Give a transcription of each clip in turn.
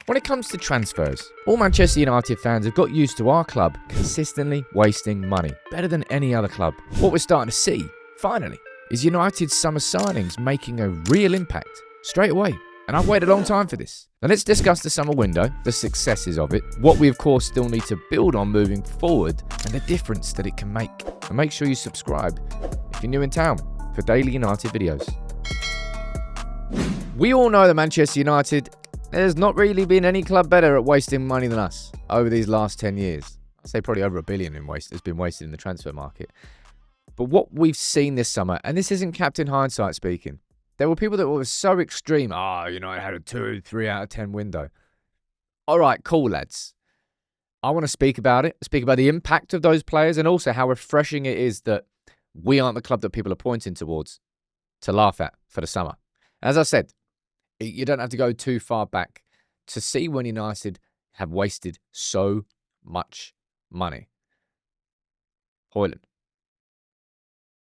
When it comes to transfers, all Manchester United fans have got used to our club consistently wasting money, better than any other club. What we're starting to see, finally, is United's summer signings making a real impact straight away. And I've waited a long time for this. Now let's discuss the summer window, the successes of it, what we of course still need to build on moving forward, and the difference that it can make. And make sure you subscribe if you're new in town for daily United videos. We all know that Manchester United, there's not really been any club better at wasting money than us over these last 10 years. I'd say probably over $1 billion has been wasted in the transfer market. But what we've seen this summer, and this isn't Captain Hindsight speaking, there were people that were so extreme. United had a 2, 3 out of 10 window. All right, cool, lads. I want to speak about it, speak about the impact of those players, and also how refreshing it is that we aren't the club that people are pointing towards to laugh at for the summer. As I said, you don't have to go too far back to see when United have wasted so much money. Højlund.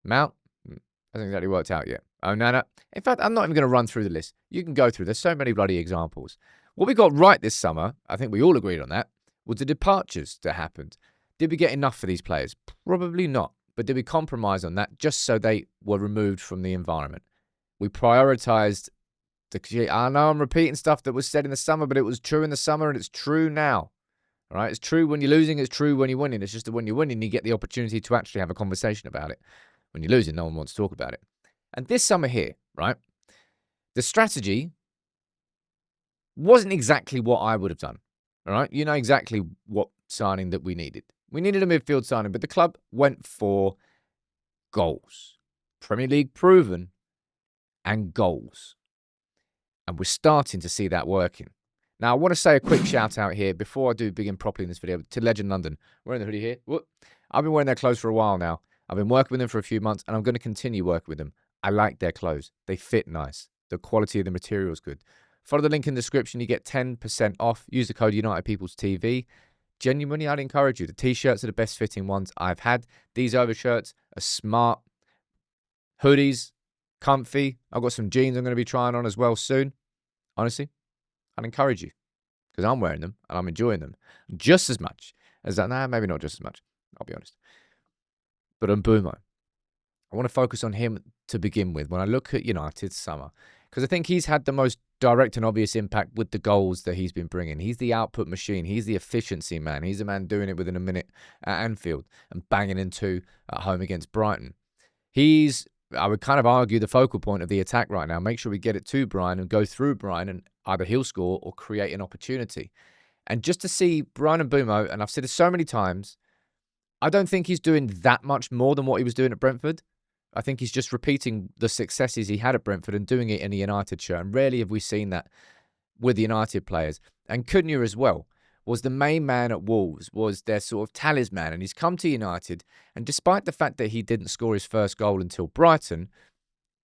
Mount, hasn't exactly worked out yet. Onana. In fact, I'm not even going to run through the list. You can go through. There's so many bloody examples. What we got right this summer, I think we all agreed on that, was the departures that happened. Did we get enough for these players? Probably not. But did we compromise on that just so they were removed from the environment? We prioritised I know I'm repeating stuff that was said in the summer, but it was true in the summer and it's true now. All right? It's true when you're losing, it's true when you're winning. It's just that when you're winning, you get the opportunity to actually have a conversation about it. When you're losing, no one wants to talk about it. And this summer here, right, the strategy wasn't exactly what I would have done. All right? You know exactly what signing that we needed. We needed a midfield signing, but the club went for goals. Premier League proven and goals. And we're starting to see that working. Now, I want to say a quick shout out here before I do begin properly in this video to Legend London. Wearing the hoodie here. Whoop. I've been wearing their clothes for a while now. I've been working with them for a few months and I'm going to continue working with them. I like their clothes. They fit nice. The quality of the material is good. Follow the link in the description. You get 10% off. Use the code UnitedPeoplesTV. Genuinely, I'd encourage you. The t-shirts are the best fitting ones I've had. These overshirts are smart. Hoodies, comfy. I've got some jeans I'm going to be trying on as well soon. Honestly, I'd encourage you because I'm wearing them and I'm enjoying them just as much as that. Nah, maybe not just as much. I'll be honest. But on Mbeumo, I want to focus on him to begin with when I look at United's summer because I think he's had the most direct and obvious impact with the goals that he's been bringing. He's the output machine. He's the efficiency man. He's the man doing it within a minute at Anfield and banging in 2 at home against Brighton. He's, I would kind of argue, the focal point of the attack right now. Make sure we get it to Brian and go through Brian and either he'll score or create an opportunity. And just to see Brian Mbeumo, and I've said it so many times, I don't think he's doing that much more than what he was doing at Brentford. I think he's just repeating the successes he had at Brentford and doing it in a United shirt. And rarely have we seen that with the United players. And Cunha as well was the main man at Wolves, was their sort of talisman. And he's come to United. And despite the fact that he didn't score his first goal until Brighton,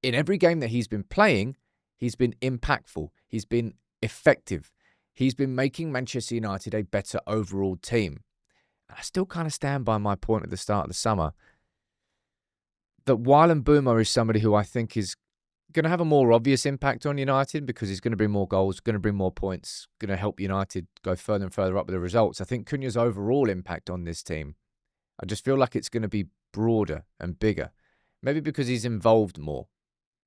in every game that he's been playing, he's been impactful. He's been effective. He's been making Manchester United a better overall team. And I still kind of stand by my point at the start of the summer that while Mbeumo is somebody who I think is going to have a more obvious impact on United because he's going to bring more goals, going to bring more points, going to help United go further and further up with the results. I think Cunha's overall impact on this team, I just feel like it's going to be broader and bigger. Maybe because he's involved more,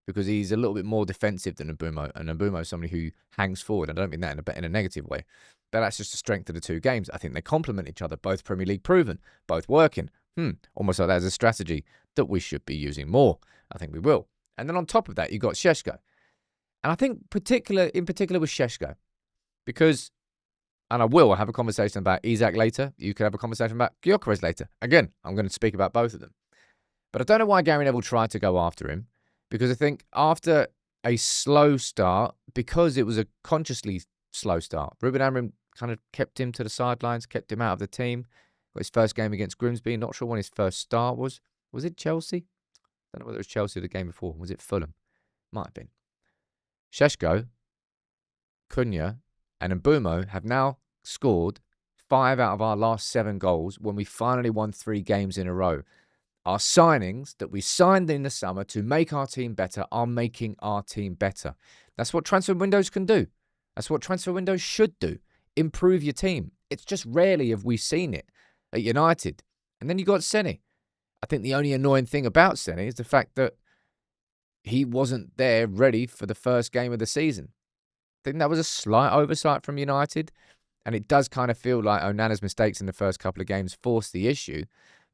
because he's a little bit more defensive than Mbeumo, and Mbeumo is somebody who hangs forward. I don't mean that in a negative way, but that's just the strength of the two games. I think they complement each other, both Premier League proven, both working. Almost like that as a strategy that we should be using more. I think we will. And then on top of that, you've got Šeško. And I think in particular with Šeško, because, and I'll have a conversation about Isak later. You could have a conversation about Gyökeres later. Again, I'm going to speak about both of them. But I don't know why Gary Neville tried to go after him, because I think after a slow start, because it was a consciously slow start, Ruben Amorim kind of kept him to the sidelines, kept him out of the team. Got his first game against Grimsby. Not sure when his first start was. Was it Chelsea? I don't know whether it was Chelsea the game before. Was it Fulham? Might have been. Šeško, Cunha, and Mbeumo have now scored 5 out of our last 7 goals when we finally won 3 games in a row. Our signings that we signed in the summer to make our team better are making our team better. That's what transfer windows can do. That's what transfer windows should do. Improve your team. It's just rarely have we seen it at United. And then you got Senny. I think the only annoying thing about Senny is the fact that he wasn't there ready for the first game of the season. I think that was a slight oversight from United. And it does kind of feel like Onana's mistakes in the first couple of games forced the issue.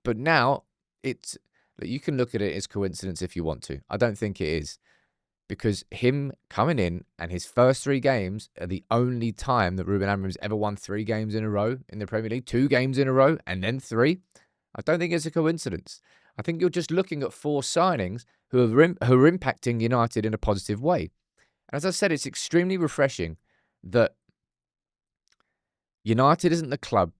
But now, you can look at it as coincidence if you want to. I don't think it is. Because him coming in and his first 3 games are the only time that Ruben Amorim's ever won 3 games in a row in the Premier League, 2 games in a row, and then 3. I don't think it's a coincidence. I think you're just looking at 4 signings who are impacting United in a positive way. And as I said, it's extremely refreshing that United isn't the club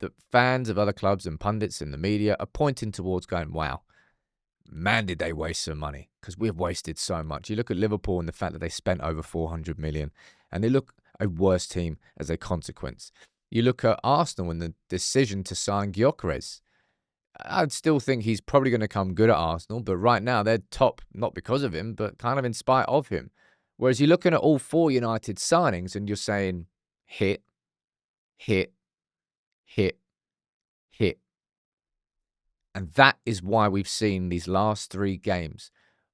that fans of other clubs and pundits in the media are pointing towards going, wow, man, did they waste some money, because we've wasted so much. You look at Liverpool and the fact that they spent over 400 million and they look a worse team as a consequence. You look at Arsenal and the decision to sign Gyökeres. I'd still think he's probably going to come good at Arsenal, but right now they're top, not because of him, but kind of in spite of him. Whereas you're looking at all 4 United signings and you're saying hit, hit, hit, hit. And that is why we've seen these last 3 games.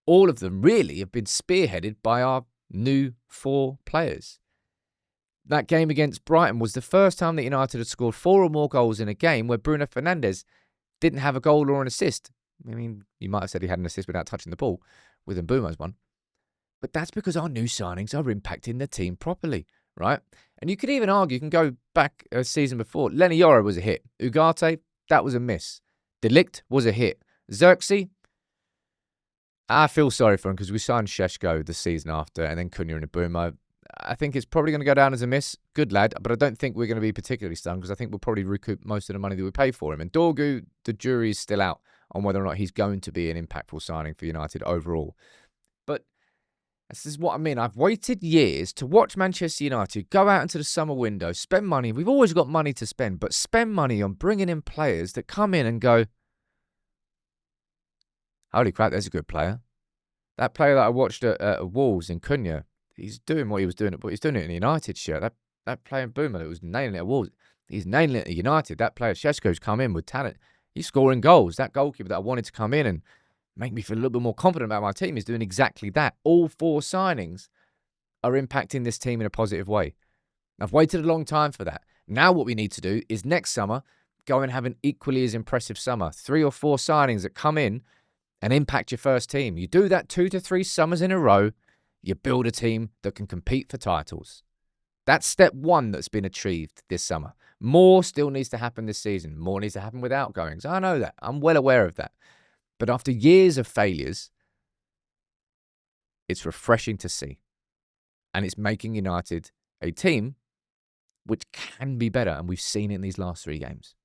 All of them really have been spearheaded by our new 4 players. That game against Brighton was the first time that United had scored 4 or more goals in a game where Bruno Fernandes didn't have a goal or an assist. I mean, you might have said he had an assist without touching the ball with Mbumo's one. But that's because our new signings are impacting the team properly, right? And you could even argue, you can go back a season before. Lenny Yoro was a hit. Ugarte, that was a miss. De Ligt was a hit. Xerxes, I feel sorry for him because we signed Šeško the season after and then Cunha and Mbumo. I think it's probably going to go down as a miss. Good lad, but I don't think we're going to be particularly stung because I think we'll probably recoup most of the money that we pay for him. And Dorgu, the jury is still out on whether or not he's going to be an impactful signing for United overall. But this is what I mean. I've waited years to watch Manchester United go out into the summer window, spend money. We've always got money to spend, but spend money on bringing in players that come in and go, holy crap, there's a good player. That player that I watched at Wolves in Cunha, he's doing what he was doing, but he's doing it in a United shirt. That player in Boomer that was nailing it at Wolves, he's nailing it at United. That player, Šeško's come in with talent. He's scoring goals. That goalkeeper that I wanted to come in and make me feel a little bit more confident about my team is doing exactly that. All 4 signings are impacting this team in a positive way. I've waited a long time for that. Now what we need to do is next summer, go and have an equally as impressive summer. 3 or 4 signings that come in and impact your first team. You do that 2 to 3 summers in a row, you build a team that can compete for titles. That's step 1 that's been achieved this summer. More still needs to happen this season. More needs to happen with outgoings. I know that. I'm well aware of that. But after years of failures, it's refreshing to see. And it's making United a team which can be better. And we've seen it in these last 3 games.